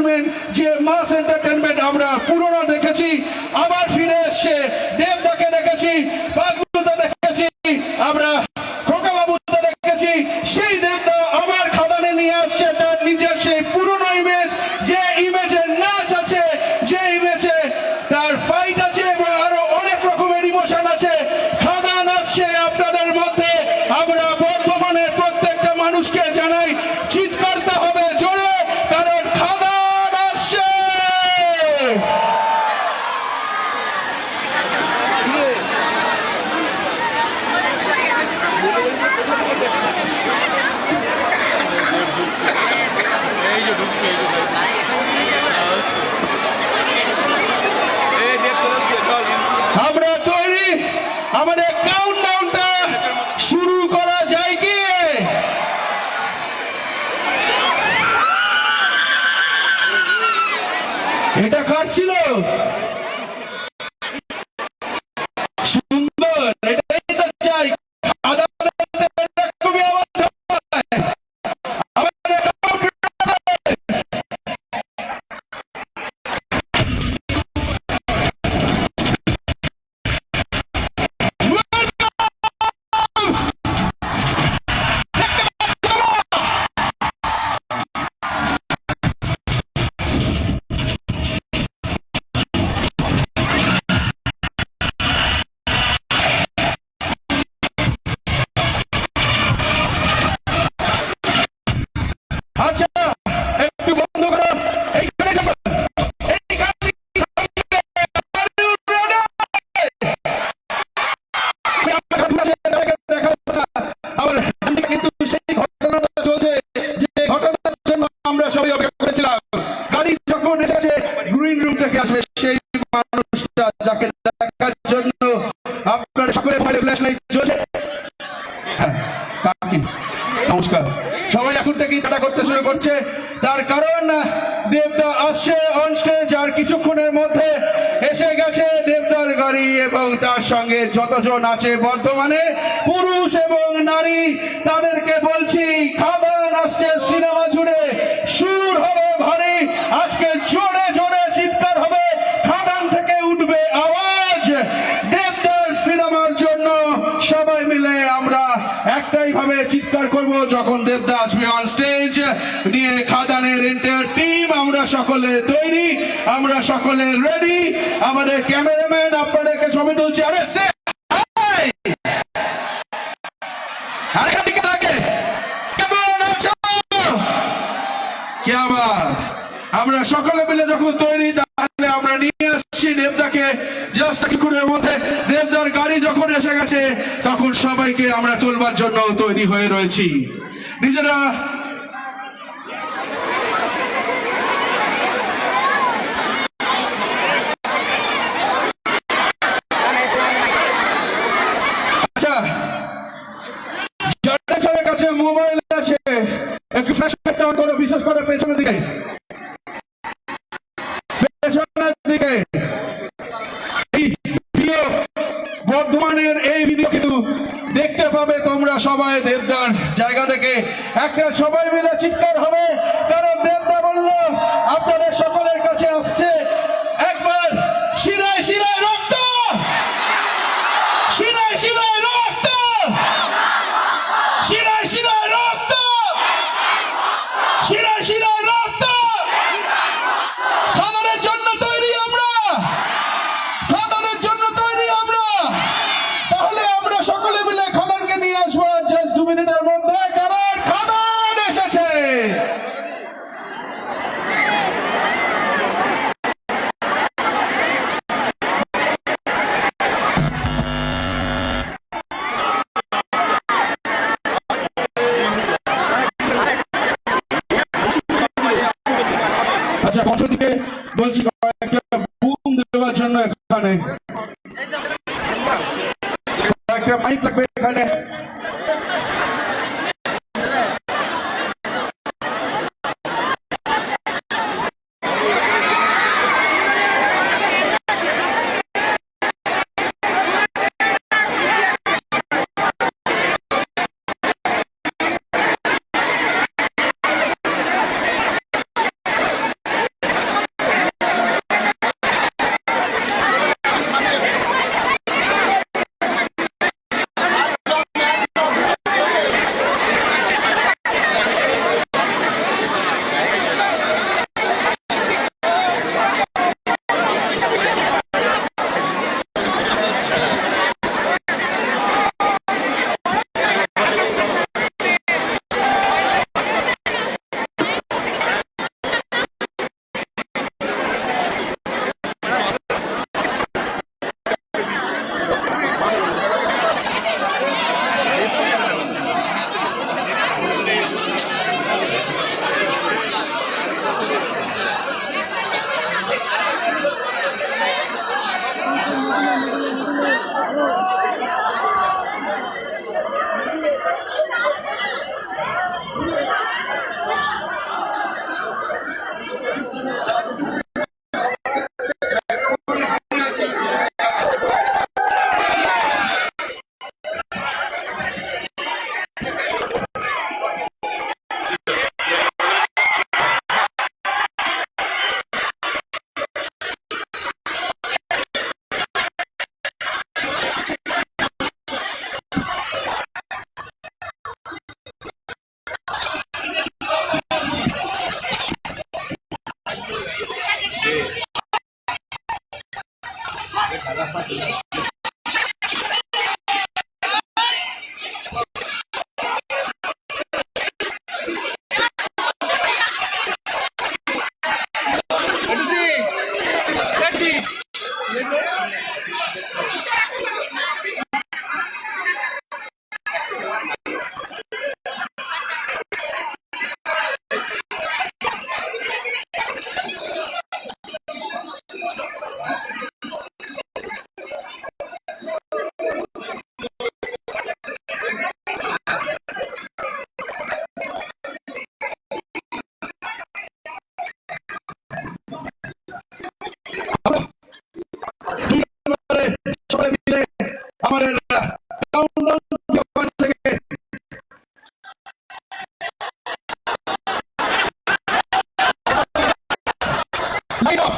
Entertainment, যে মাস entertainment আমরা পুরনো দেখেছি আবার ফিরে এসছে। দেবদাকে দেখেছি, বাগলুতে দেখেছি, আমরা খোকাবাবুতে দেখেছি, সেই দেবদা আবার খাদানে নিয়ে আসছে তার নিজের সেই পুরনো ইমেজ, যে ইমেজে নাচ আছে, যে ইমেজে তার ফাইট আছে এবং আরো অনেক রকমের ইমোশন আছে। খাদান আসছে আপনাদের মধ্যে। আমরা বর্ধমানের প্রত্যেকটা মানুষকে জানাই, চিৎকারতে হবে জোরে, কারণ খাদান আসছে। আমরা তৈরি, আমাদের কাউন্টডাউনটা শুরু করা যায় কি? এটা কার ছিল? সুন্দর, এটাই তো চাই। খুবই আওয়াজ হয়। আমাদের আচ্ছা, একটু বন্ধ করো। এইখানে যাবো, এইখানে আমার কিন্তু সেই ঘটনাটা চলছে, যে ঘটনার জন্য আমরা সবাই অপেক্ষা করেছিলাম। গাড়ি যখন এসেছে গ্রিন রুম থেকে আসবে সেই মানুষটা, যাকে দেখার জন্য আপনার সকলের মোবাইলে ফ্ল্যাশ লাইট জ্বলছে। হ্যাঁ, কাকি নমস্কার। সবাই এখন থেকেই টাটা করতে শুরু করছে, তার কারণ দেবদা আসছে অন স্টেজ। আর কিছুক্ষণের মধ্যে এসে গেছে দেবদার গাড়ি এবং তার সঙ্গে যতজন আছে বর্তমানে পুরুষ এবং নারী, তাদেরকে বলছি খাদান আসছে সিনেমা জুড়ে। সুর হবে ভারী, আজকে জোরে জোরে চিৎকার হবে, খাদান থেকে উঠবে আওয়াজ। দেবদার সিনেমার জন্য সবাই মিলে আমরা একটাই ভাবে চিৎকার করব যখন দেবদা আসবে অন স্টেজ নিয়ে খাদানের এন্টায়ার টিম। আমরা সকলে তৈরি, আমরা সকলে রেডি। আমাদের ক্যামেরাম্যান আপনাদেরকে ছবি তুলছে। আরে সে আমরা সকলে মিলে যখন তৈরি, তাহলে আমরা নিয়ে আসছি দেবদাকে। জাস্ট কিছুক্ষণের মধ্যে দেবদার গাড়ি যখন এসে গেছে, তখন সবাইকে আমরা তুলবার জন্য তৈরি হয়ে রয়েছি। নিজেরা আচ্ছা, যাদের কাছে মোবাইল আছে একটু ফ্ল্যাশ লাইট অন করো, বিশেষ করে পেছনের দিকে, পেছনের দিকে। বর্ধমানের এই ভিডিও কিন্তু দেখতে পাবে তোমরা সবাই দেবদার জায়গা থেকে। একটা সবাই মিলে চিৎকার হবে, কারণ দেবদা বলল আপনাদের সকলের কাছে আসছে। একবার শিরায় শিরায় রক্ত, শিরায় শিরায় রক্ত, শিরায় শিরায় রক্ত, শিরায় শিরায় রক্ত। খাদানের জন্য তৈরি আমরা, খাদানের জন্য তৈরি আমরা। তাহলে আমরা সকলে মিলে খাদানকে নিয়ে আসবো জাস্ট 2 মিনিটের মধ্যে, কারণ খাদান এসেছে। আচ্ছা, পঞ্চ দিকে বলছি কয়েকটা বুম দেওয়ার জন্য। এখানে একটা মাইক লাগবে এখানে। enough.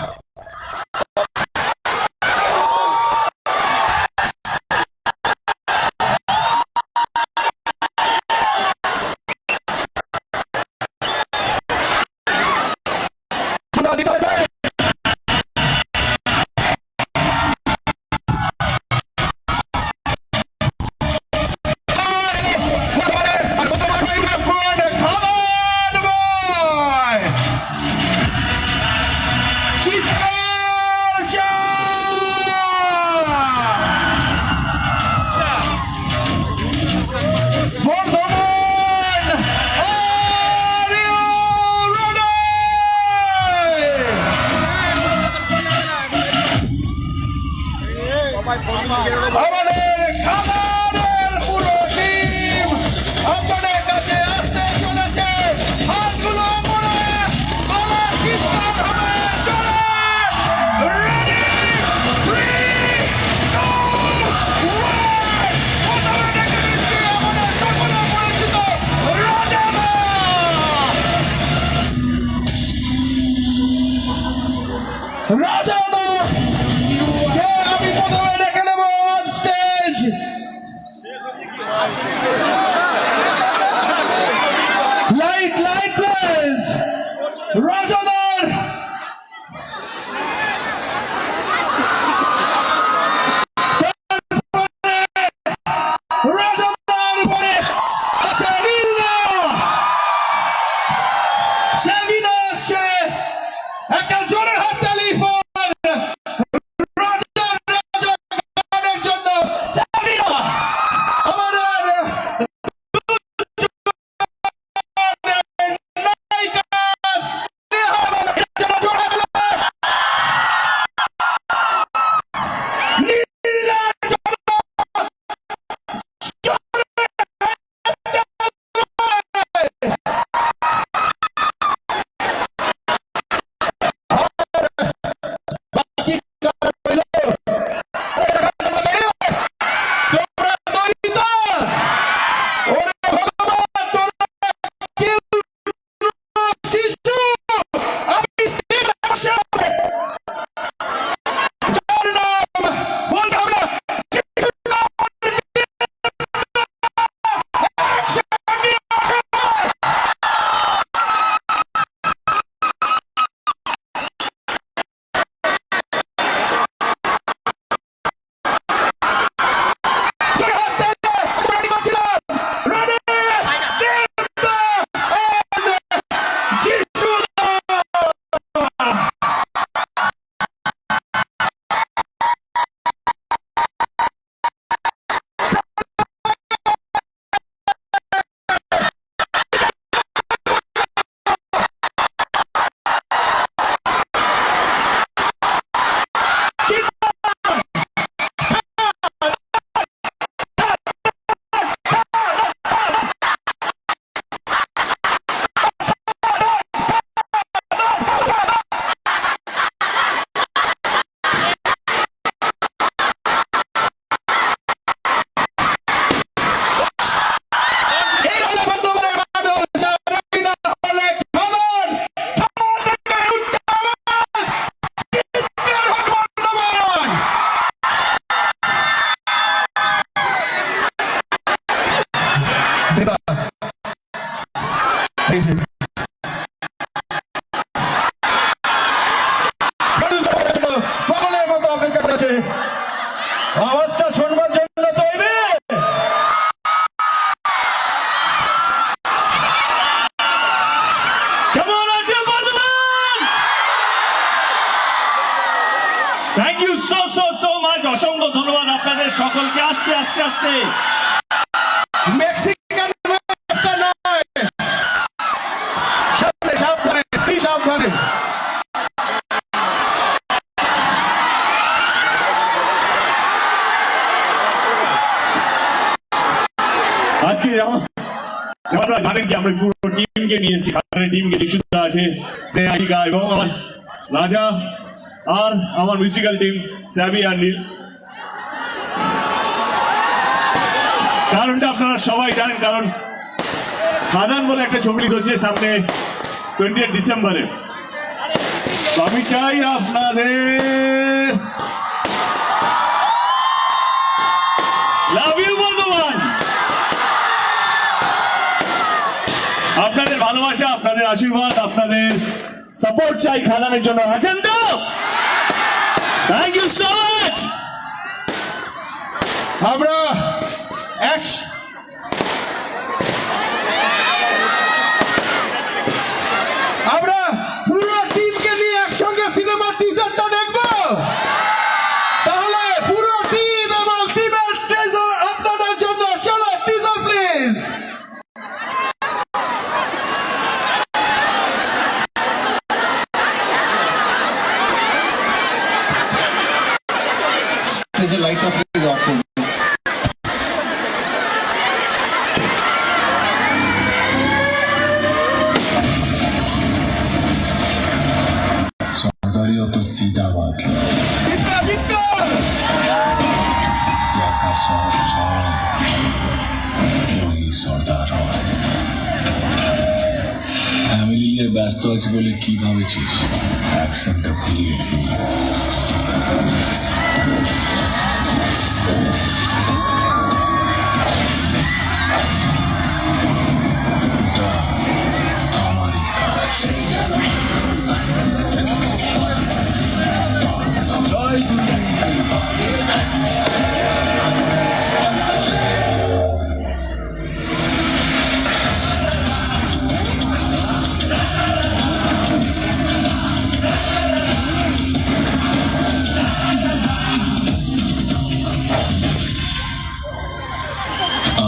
আমাদের খাবারের পুরো টিম আপনাদের কাছে আসতে চলেছে। হাতগুলো পরে আমার চিৎকার হবে। চলে রেডি 3 2 1 প্রথমে ডেকে দিচ্ছি আমাদের সকলের পরিচিত রাজাদা। রাজাদা কে আমি প্রথমে ডেকে নেব অন স্টেজ। Light please. রাজাদার রাজাদার উপরে আছে নীলা সেভিনা আসছে। একটা জোরে হাততালি ফর রাজাদারের জন্য। সেভিনা আমাদের পাগলের মতো অপেক্ষা করেছে। আওয়াজটা শুনবার জন্য তৈরি। কেমন আছে Bardhaman? Thank you so much. অসংখ্য ধন্যবাদ আপনাদের সকলকে। আস্তে আস্তে আস্তে মেক্সিকান নয়, সাবধানে সাবধানে সাবধানে। আজকে আপনারা জানেন কি আমরা পুরো টিমকে নিয়েছি। খাবারের টিমকে বিশুদ্ধা আছে, স্নেহালিকা এবং আমার রাজা, আর আমার মিউজিক্যাল টিম স্যাবি আর নীল। কারণটা আপনারা সবাই জানেন, কারণ খাদান বলে একটা ছবি হচ্ছে সামনে 28 ডিসেম্বরে। আমি চাই আপনাদের লাভ ইউ বর্ধমান, আপনাদের ভালোবাসা, আপনাদের আশীর্বাদ, আপনাদের সাপোর্ট চাই খাদানের জন্য। আছেন তো? Thank you so much. আমরা আমরা পুরো টিমকে নিয়ে একসঙ্গে সিনেমার টিজারটা দেখব। তাহলে পুরো টিম এবং টিমের ট্রেজার আপনাদের জন্য। চলো teaser please. Stage light of please of हो सौंदर्य तो सीधा बात है का सब वही সর্দার হয়। ফ্যামিলি নিয়ে ব্যস্ত আছি বলে কি ভাবেছিস? অ্যাকশনটা ভুলে গেছি। আমারই কাজ।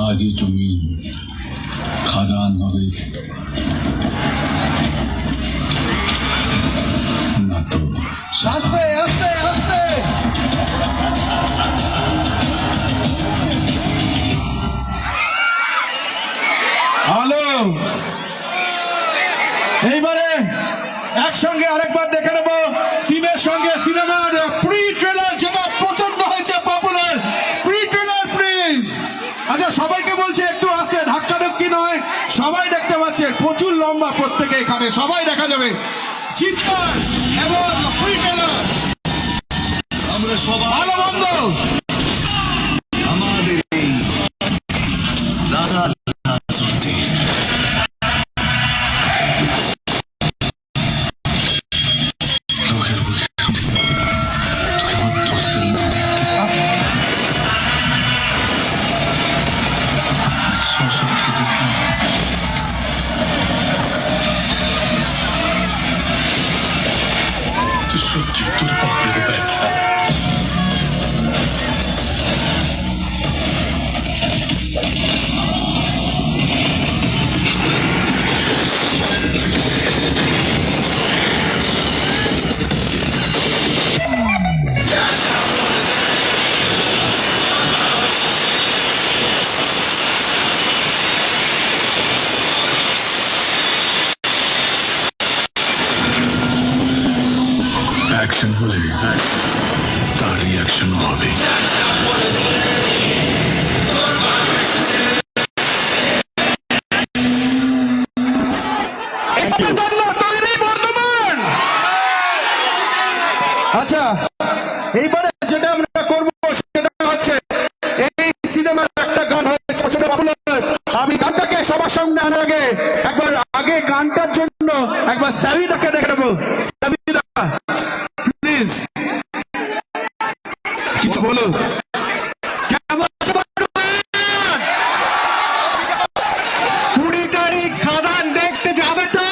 आज ये जमीन खादान হবে না তো আস্তে আস্তে আস্তে। হ্যালো, এইবারে একসঙ্গে আরেকবার দেখে নেবো টিমের সঙ্গে সিনেমার প্রি ট্রেলার, যেটা প্রচন্ড হয়েছে পপুলার। Pre trailer please. আচ্ছা, সবাইকে বলছে একটু আস্তে, ধাক্কাধুক্কি নয়, সবাই দেখতে পাচ্ছে। প্রচুর লম্বা প্রত্যেকে, এখানে সবাই দেখা যাবে। চিৎকার এবং প্রি ট্রেলার। আমরা সবাই ভালো মন্দ আমাদের এই রাজার রাজত্বে লোকের বুকে দোস্তের মুখ দেখতে সশোকে দেখলাম। তুই সত্যি তোর পাপের ব্যথা। অ্যাকশন হলে তার রিয়াকশনও হবে। এটার জন্য তৈরি বর্তমান। আচ্ছা, এইবারে যেটা আমরা করবো সেটা হচ্ছে এই সিনেমার একটা গান হয়েছে ছোট পপুলার। আমি গানটাকে সবার সামনে আনার আগে একবার গানটার জন্য একবার সাবিনাকে দেখে নেবো। সাবিনা প্লিজ কিছু বলো। কেমন আছো বর্তমান? 20 তারিখ খাদান দেখতে যাবে তো?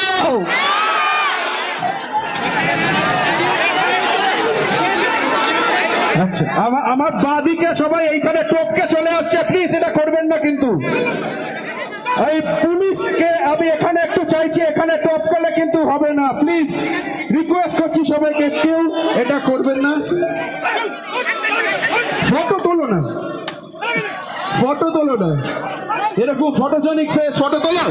আচ্ছা, আমার বাদিকে সবাই এইখানে টপকে চলে আসছে, প্লিজ এটা করবেন না কিন্তু। এই পুলিশকে আমি এখানে একটু চাইছি, এখানে টপ করলে কিন্তু হবে না, প্লিজ রিকোয়েস্ট করছি সবাইকে, কেউ এটা করবেন না। ফটো তোলো না, ফটো তোলো না, এরকম ফটোজেনিক ফেস ফটো তোলো।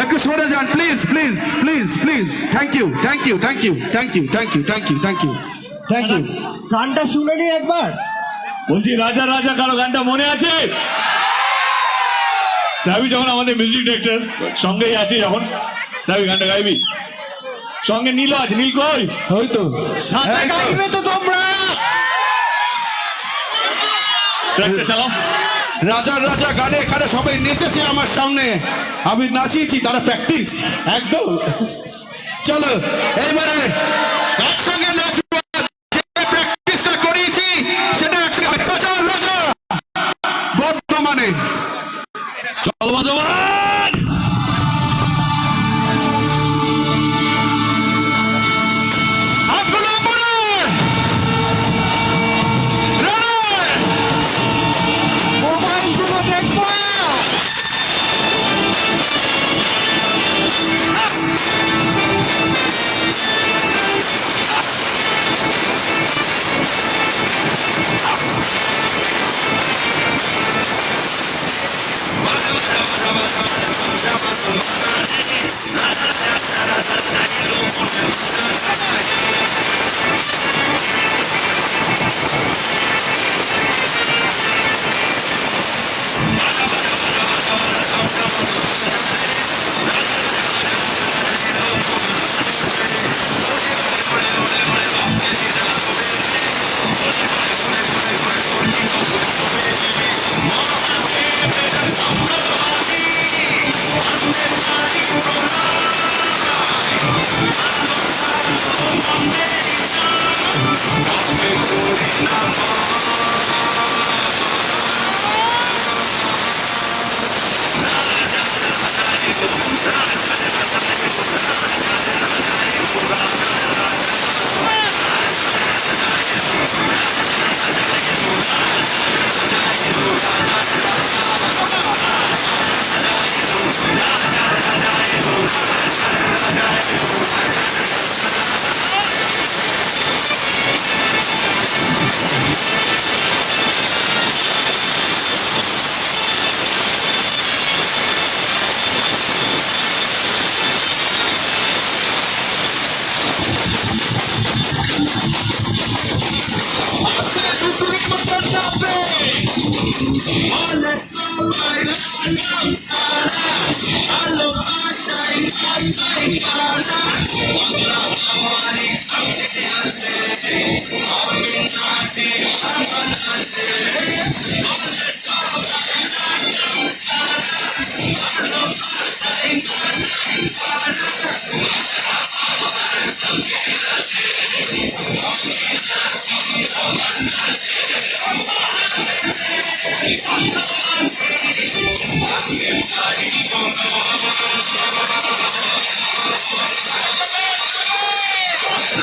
একটু সরে যান please please please please. Thank you thank you thank you thank you thank you thank you thank you thank you. গানটা শুনে নি একবার। বলছি রাজা রাজা কারো গানটা মনে আছে? সাবি যখন আমাদের মিউজিক ডিরেক্টর সঙ্গেই আছে, যখন সাবি গানটা গাইবি? সঙ্গে নীল আছে, নীল কই? ওই তো সাথে গাইবে তো তোমরা। ট্র্যাকটা চালাও। রাজার রাজা গানে এখানে সবাই নেচেছে আমার সামনে, আমি নাচিয়েছি, তারা প্র্যাকটিস একদম। চলো এইবারে একসঙ্গে নাচবো, যে প্র্যাকটিসটা করিয়েছি সেটা একসঙ্গে। রাজা রাজা বর্তমানে চল বর্ধমান। হাতগুলো উপরে। Ready? মোবাইলগুলো দেখবো।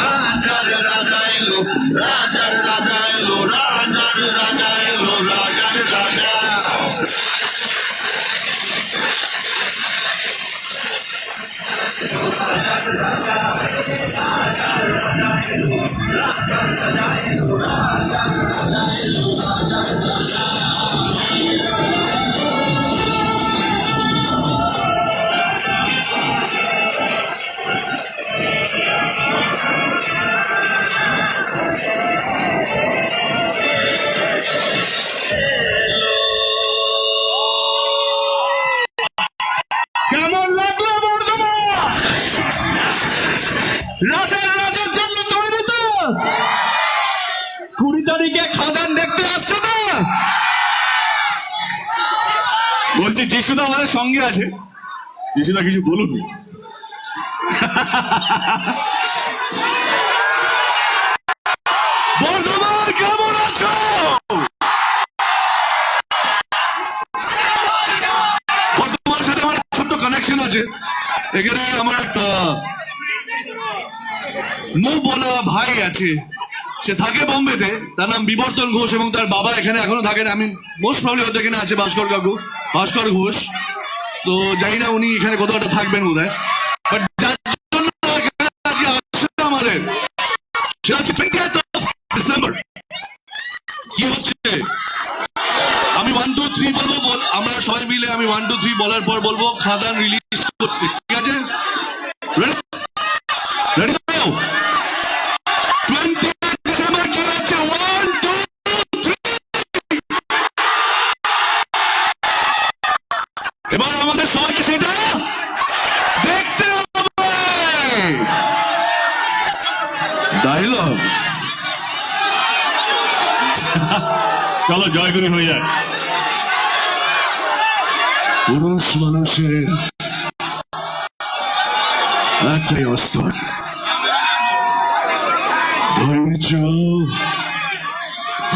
রাজার রাজা এলো, রাজার রাজা এলো, রাজার রাজা এলো, রাজার রাজা। কেমন লাগলো বর্ধমান? রাজার রাজার জন্য তৈরি তো? 20 তারিখে খাদান দেখতে আসছো তো? বলছি যিশুদা আমাদের সঙ্গে আছে, যিশুদা কিছু বলুন। বর্ধমান কেমন আছো? বর্তমানের সাথে আমার ছোট্ট কানেকশন আছে। এখানে আমার একটা মুখ বলা ভাই আছে, সে থাকে বোম্বেতে, তার নাম বিবর্তন ঘোষ এবং তার বাবা এখানে এখনো থাকেন। আমি মোস্ট প্রবলি হয়তো এখানে আছে ভাস্কর কাকু, ভাস্কর ঘোষ। তো জানি না উনি এখানে কোথাও একটা থাকবেন বোধ হয়, বাট যার জন্য এখানে আজকে আসলে আমাদের সেটা হচ্ছে 20th of December। কি হচ্ছে, আমি 1 2 3 বলবো, আমরা সবাই মিলে আমি 1 2 3 বলার পর বলবো খাদান রিলিজ করতে, ঠিক আছে? রেডি রেডি নাও। 20th December কি আছে? 1 2 3। এবার আমাদের সবাইকে সেটা দেখতে হবে। চলো জয়গুরু হয়ে যায়। পুরুষ মানুষের একটাই অস্ত্র, ধৈর্য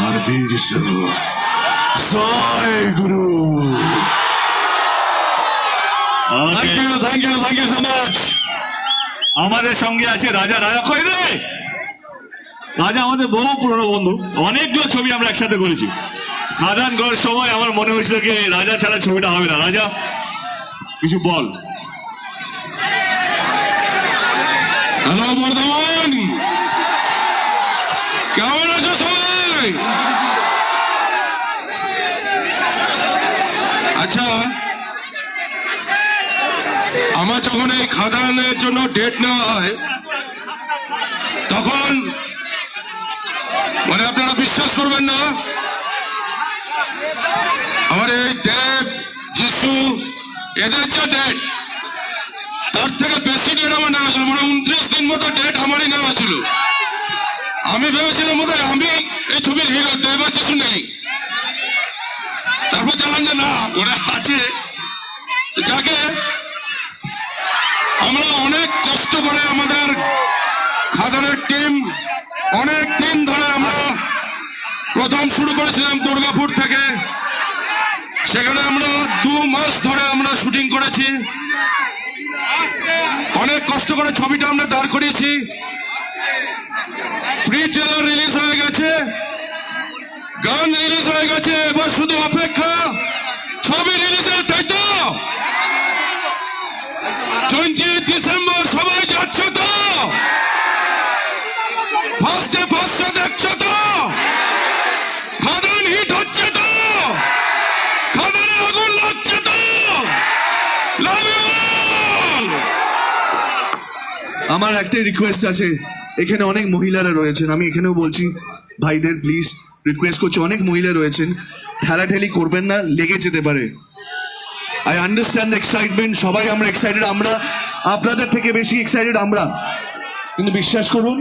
আর বীর্য। জয় গুরু। আমাকে থ্যাংক ইউ সো মাচ। আমাদের সঙ্গে আছে রাজা। রাজা কই রে? রাজা আমাদের বহু পুরনো বন্ধু, অনেকগুলো ছবি আমরা একসাথে করেছি। খাদান করার সময় আমার মনে হয়েছিল কি রাজা ছাড়া ছবিটা হবে না। রাজা কিছু বল। হ্যালো বর্ধমান, কেমন আছো সবাই? আচ্ছা, আমার যখন এই খাদানের জন্য ডেট নেওয়া হয় তখন মানে আপনারা বিশ্বাস করবেন না, আমার এই দেব যিশু এদের যে ডেট তার থেকে বেশি ডেট আমার নেওয়া ছিল, মানে 29 দিন মতো ডেট আমারই নেওয়া ছিল। আমি ভেবেছিলাম বোধহয় আমি এই ছবির হিরো, দেব আর যিশু নেই। তারপর জানলাম যে না, ওরা আছে। তো যাকে আমরা অনেক কষ্ট করে আমাদের খাদানের টিম অনেক দিন ধরে আমরা প্রথম শুরু করেছিলাম দুর্গাপুর থেকে, সেখানে আমরা 2 মাস ধরে আমরা শুটিং করেছি, অনেক কষ্ট করে ছবিটা আমরা দাঁড় করিয়েছি। প্রি ট্রেলার রিলিজ হয়ে গেছে, গান রিলিজ হয়ে গেছে, এবার শুধু অপেক্ষা ছবি রিলিজের। তাই তো 20 ডিসেম্বর সবাই যাচ্ছে তো? ফার্স্টে দেখছো তো? খাদান হিট হচ্ছে তো? খাদানে আগুন লাগছে তো? Love you all. আমার একটাই রিকোয়েস্ট আছে, এখানে অনেক মহিলারা রয়েছেন, আমি এখানেও বলছি ভাইদের প্লিজ রিকোয়েস্ট করছি, অনেক মহিলা রয়েছেন, ঠেলাঠেলি করবেন না, লেগে যেতে পারে। আই আন্ডারস্ট্যান্ড এক্সাইটমেন্ট, সবাই আমরা এক্সাইটেড, আমরা আপনাদের থেকে বেশি এক্সাইটেড আমরা, কিন্তু বিশ্বাস করুন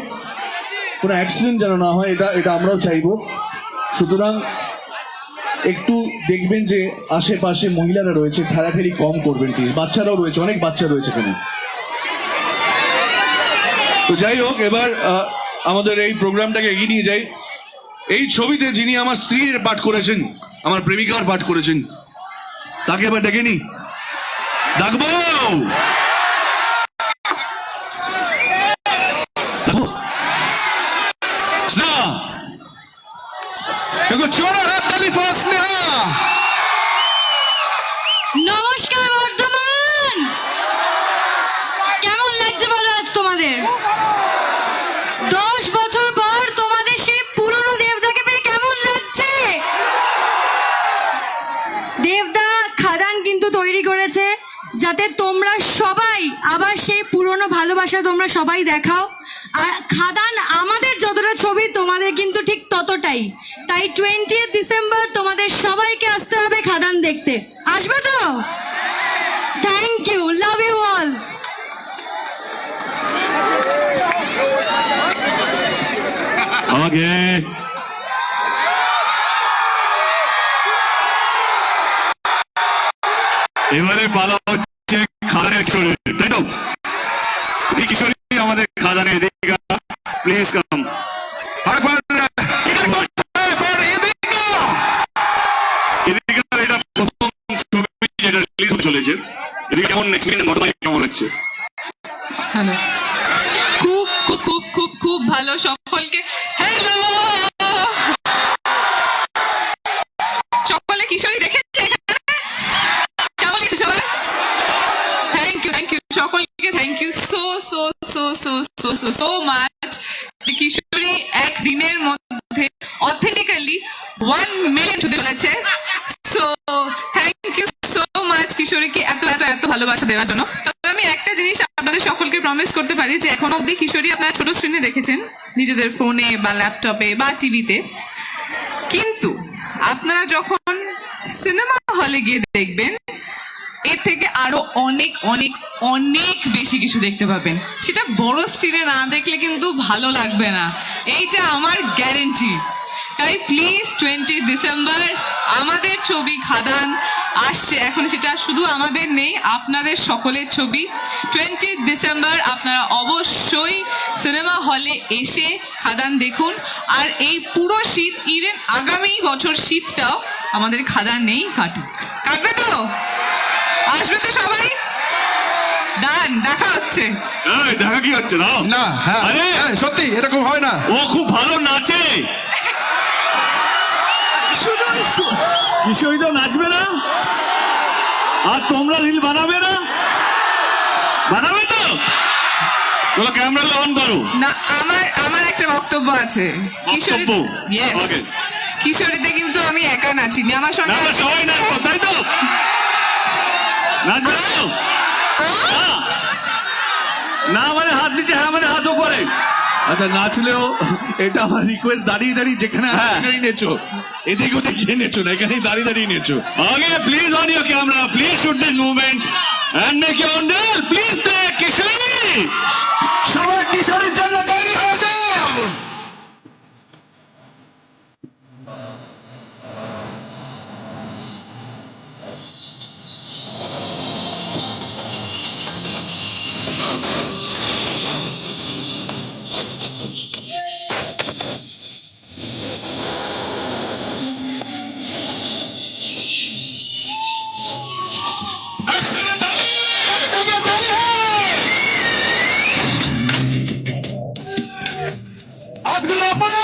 কোনো অ্যাক্সিডেন্ট যেন না হয়, এটা আমরাও চাইবো। সুতরাং একটু দেখবেন যে আশেপাশে মহিলারা রয়েছে, ঠেলাঠেলি কম করবেন প্লিজ, বাচ্চারাও রয়েছে, অনেক বাচ্চা রয়েছে এখানে। তো যাই হোক, এবার আমাদের এই প্রোগ্রামটাকে এগিয়ে নিয়ে যাই। এই ছবিতে যিনি আমার স্ত্রীর পাঠ করেছেন, আমার প্রেমিকার পাঠ করেছেন, তাকে এবার ডেকে নি, ডাকবো। নমস্কার বর্ধমান, কেমন লাগছে বলো আজ তোমাদের? 10 বছর পর তোমাদের সেই পুরনো দেবদাকে পেয়ে কেমন লাগছে? দেবদা খাদান কিন্তু তৈরি করেছে যাতে তোমরা সবাই আবার সেই পুরনো ভালোবাসা তোমরা সবাই দেখাও। আর খাদান আমাদের যতটা ছবি তোমাদের কিন্তু ঠিক ততটাই। তাই 20 ডিসেম্বর তোমাদের সবাইকে আসতে হবে খাদান দেখতে। আসবে তো? Thank you, love you all. আগে এবারে পালা হচ্ছে খাদানের কিশোরী, তাই তো? এই কিশোরী আমাদের খাদানের এদিকে প্লিজ কাম। এটা প্রথম ছবি যেটা রিলিজ হতে চলেছে, এদিকে কেমন এক্সপিরিয়েন্স, ঘটনা কেমন হচ্ছে? হ্যালো, খুব খুব খুব খুব খুব ভালো। সকলকে হ্যালো, সকলে কিশোরী দেখেছে এখানে? কেমন লাগছে সবাই? থ্যাংক ইউ সকলকে, thank you so so so so so so so much. যে কিশোরী একদিনের মধ্যে অথেন্টিক্যালি 1 মিলিয়ন হতে চলেছে। So thank you so much কিশোরীকে এত এত এত ভালোবাসা দেওয়ার জন্য। তবে আমি একটা জিনিস আপনাদের সকলকে প্রমিস করতে পারি যে এখন অব্দি কিশোরী আপনারা ছোট স্ক্রিনে দেখেছেন, নিজেদের ফোনে বা ল্যাপটপে বা টিভিতে, কিন্তু আপনারা যখন সিনেমা হলে গিয়ে দেখবেন এর থেকে আরো অনেক অনেক অনেক বেশি কিছু দেখতে পাবেন। সেটা বড় স্ক্রিনে না দেখলে কিন্তু ভালো লাগবে না, এইটা আমার গ্যারেন্টি। তাই প্লিজ 20 ডিসেম্বর আমাদের ছবি খাদান আসছে, এখন সেটা শুধু আমাদের নেই, আপনাদের সকলের ছবি। 20 ডিসেম্বর আপনারা অবশ্যই সিনেমা হলে এসে খাদান দেখুন। আর এই পুরো শীত, ইভেন আগামী বছর শীতটাও আমাদের খাদান নেই কাটুক। কাটবে তো? আসবে তো সবাই? ডান, দেখা হচ্ছে। এই, দেখা কি হচ্ছে না? না হ্যাঁ আরে! হ্যাঁ, সত্যি এরকম হয় না। ও খুব ভালো নাচে। শুনুন, কিশোরী তো নাচবে না? আর তোমরা রিল বানাবে না? বানাবে তো? বলো ক্যামেরা অন করো। না, আমার একটা বক্তব্য আছে। কিশোরী, বক্তব্য? Yes, Okay. কিশোরীতে কিন্তু আমি একা নাচিনি, আমার না, সঙ্গে আমরা সবাই নাচবো, তাই তো? নাচবে তো? না। না মানে হাত দিচ্ছে, হ্যাঁ মানে হাত উপরে। আচ্ছা, নাচলেও এটা আমার রিকোয়েস্ট, দাঁড়িয়ে দাঁড়িয়ে যেখানে আছে হ্যাঁ। সেখানেই নেচো, এদিক ওদিক গিয়ে নেচো না, এখানেই দাঁড়িয়ে দাঁড়িয়ে নেচো। Okay, please on your camera, please shoot this movement and make your own deal. Please play কিশোরী। সবাই কিশোরীর জন্য তৈরি হয়েছে। হাতগুলো উপরে।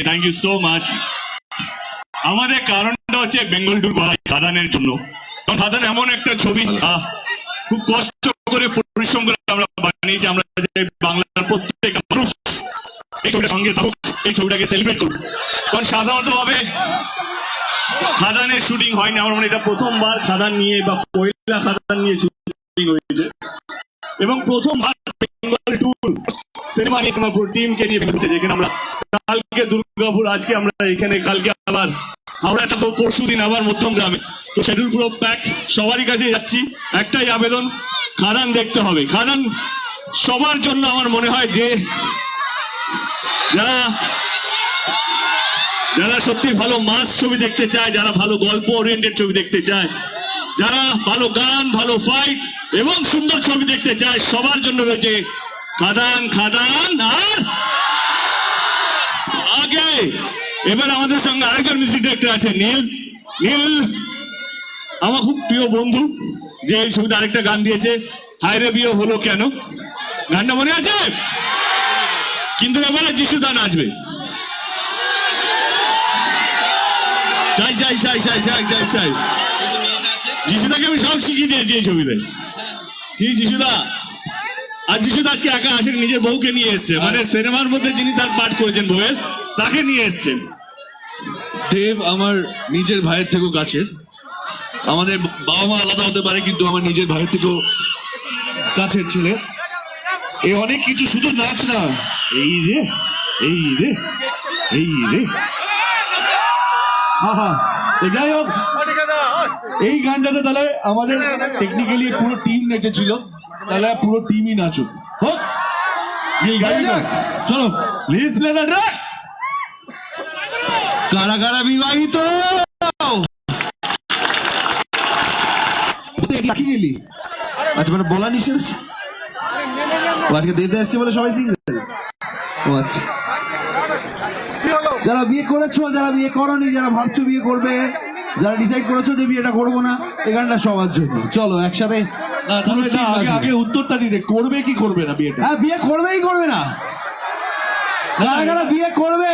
Thank you so much. আমাদের কারণটা হচ্ছে বেঙ্গল টুর করা খাদানের জন্য। কারণ খাদান এমন একটা ছবি, খুব কষ্ট করে পরিশ্রম করে আমরা বানিয়েছি। আমরা বাংলার প্রত্যেক মানুষ এই ছবিটার সঙ্গে থাকুক, এই ছবিটাকে সেলিব্রেট করুক। কারণ সাধারণত ভাবে খাদানের শুটিং হয়নি, আমার মনে হয় এটা প্রথমবার খাদান নিয়ে বা পয়লা খাদান নিয়ে শুটিং হয়েছে এবং প্রথমবার বেঙ্গল ট্যুর সিনেমা নিয়ে আমার পুরো টিমকে নিয়ে বেরোচ্ছে, যেখানে আমরা কালকে দুর্গাপুর, আজকে আমরা এখানে, কালকে আবার হাওড়া, তো পরশু দিন আবার মধ্যমগ্রামে। তো শিডিউল পুরো প্যাক, সবারই কাছে যাচ্ছি, একটাই আবেদন, খাদান দেখতে হবে। খাদান সবার জন্য আমার মনে হয় যে যারা যারা সত্যি ভালো মাস ছবি দেখতে চায়, যারা ভালো গল্প ওরিয়েন্টেড ছবি দেখতে চায়, যারা ভালো গান, ভালো ফাইট এবং সুন্দর ছবি দেখতে চায়, সবার জন্য রয়েছে খাদান। খাদান আর আগে এবার আমাদের সঙ্গে আরেকজন মিউজিক ডাইরেক্টর আছে, নীল। নীল আমার খুব প্রিয় বন্ধু, যে এই ছবিতে আরেকটা গান দিয়েছে, হায়রে বিয়ে হলো কেন, গানটা মনে আছে? কিন্তু এবারে যিশুদা নাচবে। চাই চাই চাই চাই চাই চাই চাই যিশুদাকে আমি সব শিখিয়ে দিয়েছি এই ছবিতে। কি যিশুদা? আর যিশুদা আজকে একা আসেন, নিজের বউকে নিয়ে এসছে, মানে সিনেমার মধ্যে যিনি তার পাঠ করেছেন বউয়ের, তাকে নিয়ে এসছেন। দেব আমার নিজের ভাইয়ের থেকেও কাছের। আমাদের বাবা মা আলাদা হতে পারে, কিন্তু আমার নিজের ভাইয়ের থেকেও কাছের ছেলে। এই অনেক কিছু, শুধু নাচ না, এই রে এই রে এই রে, তো যাই হোক, এই গানটাতে তাহলে আমাদের টেকনিক্যালি পুরো টিম নেচেছিল, তাহলে পুরো টিমই নাচুক। হোক, নীল গাড়ি চলো। Please play the track. কারা কারা বিবাহিত? কি গেলি? আচ্ছা, মানে বলা নিষেধ আছে? ও আজকে দেবদা এসছে বলে সবাই সিঙ্গেল? ও আচ্ছা। যারা বিয়ে করেছো, যারা বিয়ে করোনি, যারা ভাবছো বিয়ে করবে, যারা ডিসাইড করেছো যে বিয়েটা করবো না, এই গানটা সবার জন্য। চলো একসাথে। আগে উত্তরটা দিতে, করবে কি করবে না বিয়েটা? হ্যাঁ, বিয়ে করবেই করবে না? কারা কারা বিয়ে করবে?